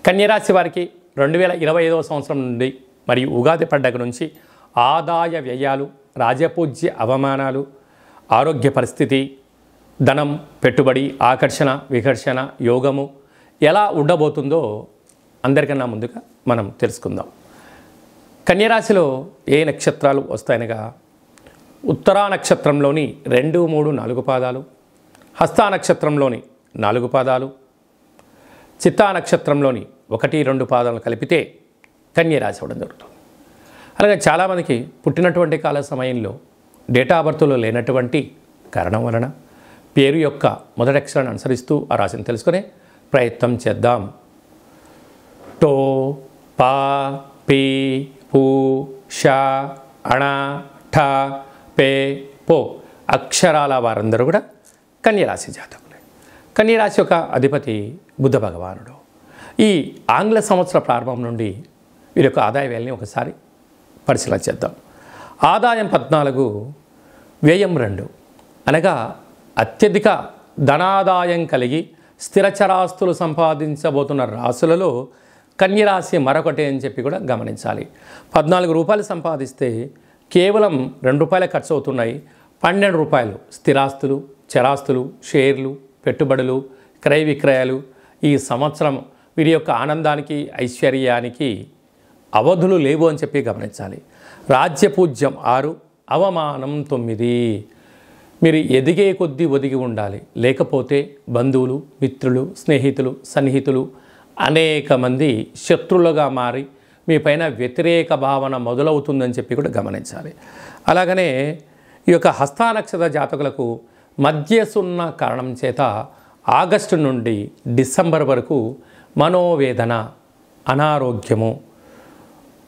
కన్యరాశి వారికి 2025వ సంవత్సరం నుండి మరియు ఉగాది పండగ నుంచి ఆదాయ వ్యయాలు, రాజపూజ్య అవమానాలు, ఆరోగ్య పరిస్థితి, ధనం, పెట్టుబడి, ఆకర్షణ, వికర్షణ, యోగము ఎలా ఉండబోతుందో అందరికన్నా ముందుగా మనం తెలుసుకుందాం. కన్యరాశిలో ఏ నక్షత్రాలు వస్తాయనగా ఉత్తరా నక్షత్రంలోని 2, 3, 4 పాదాలు, హస్తా నక్షత్రంలోని 4 పాదాలు, చిత్తా నక్షత్రంలోని 1, 2 పాదాలను కలిపితే కన్యరాశి అవ్వడం జరుగుతుంది. అలాగే చాలామందికి పుట్టినటువంటి కాల సమయంలో డేటా ఆఫ్ బర్త్లో లేనటువంటి కారణం వలన పేరు యొక్క మొదటి అక్షరాన్ని అనుసరిస్తూ ఆ రాశిని తెలుసుకునే ప్రయత్నం చేద్దాం. టో, పా, పీ, పూ, షా, అణ, ఠ, పే, పో అక్షరాల వారందరూ కూడా కన్యరాశి జాతకులే. కన్యరాశి యొక్క అధిపతి బుధ భగవానుడు. ఈ ఆంగ్ల సంవత్సర ప్రారంభం నుండి వీరి యొక్క ఆదాయ వ్యయాన్ని ఒకసారి పరిశీలన చేద్దాం. ఆదాయం 14, వ్యయం 2 అనగా అత్యధిక ధనాదాయం కలిగి స్థిరచరాస్తులు సంపాదించబోతున్న రాశులలో కన్యరాశి మరొకటి అని చెప్పి కూడా గమనించాలి. 14 రూపాయలు సంపాదిస్తే కేవలం 2 రూపాయలే ఖర్చు అవుతున్నాయి. 12 రూపాయలు స్థిరాస్తులు, చరాస్తులు, షేర్లు, పెట్టుబడులు, క్రయ విక్రయాలు. ఈ సంవత్సరం వీరి యొక్క ఆనందానికి, ఐశ్వర్యానికి అవధులు లేవు అని చెప్పి గమనించాలి. రాజ్యపూజ్యం 6, అవమానం 9. మీరు ఎదిగే కొద్దీ ఒదిగి ఉండాలి, లేకపోతే బంధువులు, మిత్రులు, స్నేహితులు, సన్నిహితులు అనేక మంది శత్రులుగా మారి మీ పైన వ్యతిరేక భావన మొదలవుతుందని చెప్పి కూడా గమనించాలి. అలాగనే ఈ యొక్క హస్తా నక్షత్ర జాతకులకు మధ్య సున్న కారణం చేత ఆగస్టు నుండి డిసెంబర్ వరకు మనోవేదన, అనారోగ్యము,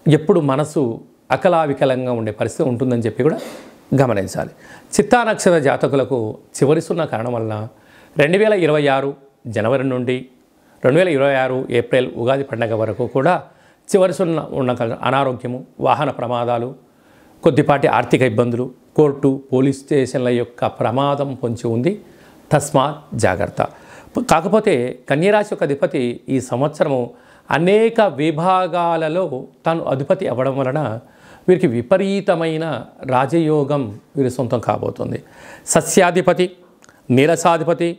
ఎప్పుడు మనసు అకలావికలంగా ఉండే పరిస్థితి ఉంటుందని చెప్పి కూడా గమనించాలి. చిత్తా నక్షత్ర జాతకులకు చివరి సున్న కారణం వలన 2026 జనవరి నుండి 2026 ఏప్రిల్ ఉగాది పండగ వరకు కూడా చివరి సున్న ఉన్న అనారోగ్యము, వాహన ప్రమాదాలు, కొద్దిపాటి ఆర్థిక ఇబ్బందులు, కోర్టు, పోలీస్ స్టేషన్ల యొక్క ప్రమాదం పొంచి ఉంది. తస్మాత్ జాగ్రత్త. కాకపోతే కన్యరాశి యొక్క అధిపతి ఈ సంవత్సరము అనేక విభాగాలలో తాను అధిపతి అవ్వడం వలన వీరికి విపరీతమైన రాజయోగం వీరి సొంతం కాబోతుంది. సస్యాధిపతి, నీరసాధిపతి,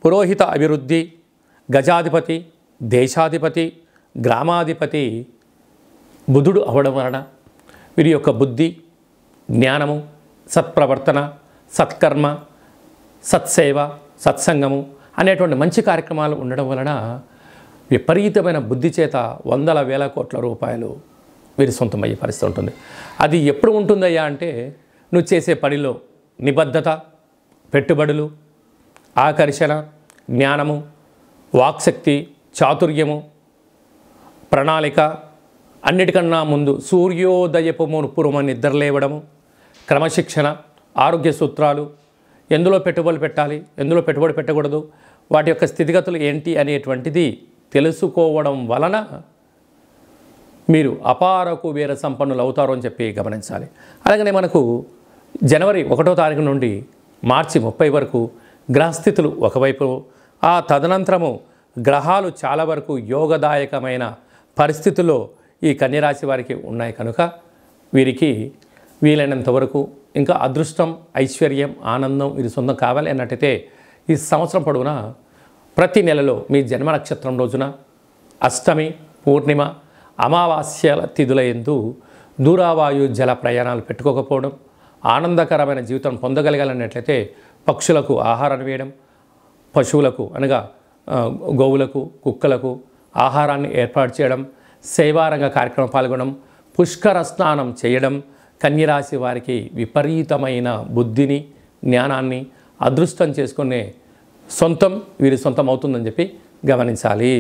పురోహిత అభివృద్ధి, గజాధిపతి, దేశాధిపతి, గ్రామాధిపతి బుధుడు అవ్వడం వలన వీరి యొక్క బుద్ధి, జ్ఞానము, సత్ప్రవర్తన, సత్కర్మ, సత్సేవ, సత్సంగము అనేటువంటి మంచి కార్యక్రమాలు ఉండడం వలన విపరీతమైన బుద్ధి చేత వందల వేల కోట్ల రూపాయలు వీరి సొంతమయ్యే పరిస్థితి ఉంటుంది. అది ఎప్పుడు ఉంటుందయ్యా అంటే నువ్వు చేసే పనిలో నిబద్ధత, పెట్టుబడులు, ఆకర్షణ, జ్ఞానము, వాక్శక్తి, చాతుర్యము, ప్రణాళిక, అన్నిటికన్నా ముందు సూర్యోదయపు పూర్వం నిద్రలేవడము, క్రమశిక్షణ, ఆరోగ్య సూత్రాలు, ఎందులో పెట్టుబడులు పెట్టాలి, ఎందులో పెట్టుబడి పెట్టకూడదు, వాటి యొక్క స్థితిగతులు ఏంటి అనేటువంటిది తెలుసుకోవడం వలన మీరు అపారకు వీర సంపన్నులు అవుతారు అని చెప్పి గమనించాలి. అలాగనే మనకు జనవరి 1వ తారీఖు నుండి మార్చి 30 వరకు గ్రహస్థితులు ఒకవైపు, ఆ తదనంతరము గ్రహాలు చాలా వరకు యోగదాయకమైన పరిస్థితుల్లో ఈ కన్యరాశి వారికి ఉన్నాయి కనుక వీరికి వీలైనంత వరకు ఇంకా అదృష్టం, ఐశ్వర్యం, ఆనందం వీరి సొంతం కావాలి అన్నట్టయితే ఈ సంవత్సరం పొడవునా ప్రతి నెలలో మీ జన్మ నక్షత్రం రోజున అష్టమి, పూర్ణిమ, అమావాస్యల తిథుల యందు దూరావాయు జల ప్రయాణాలు పెట్టుకోకపోవడం, ఆనందకరమైన జీవితం పొందగలగాలన్నట్లయితే పక్షులకు ఆహారాన్ని వేయడం, పశువులకు అనగా గోవులకు, కుక్కలకు ఆహారాన్ని ఏర్పాటు చేయడం, సేవారంగ కార్యక్రమం పాల్గొనడం, పుష్కర స్నానం చేయడం కన్యరాశి వారికి విపరీతమైన బుద్ధిని, జ్ఞానాన్ని, అదృష్టం చేసుకునే సొంతం వీరి సొంతం అవుతుందని చెప్పి గమనించాలి.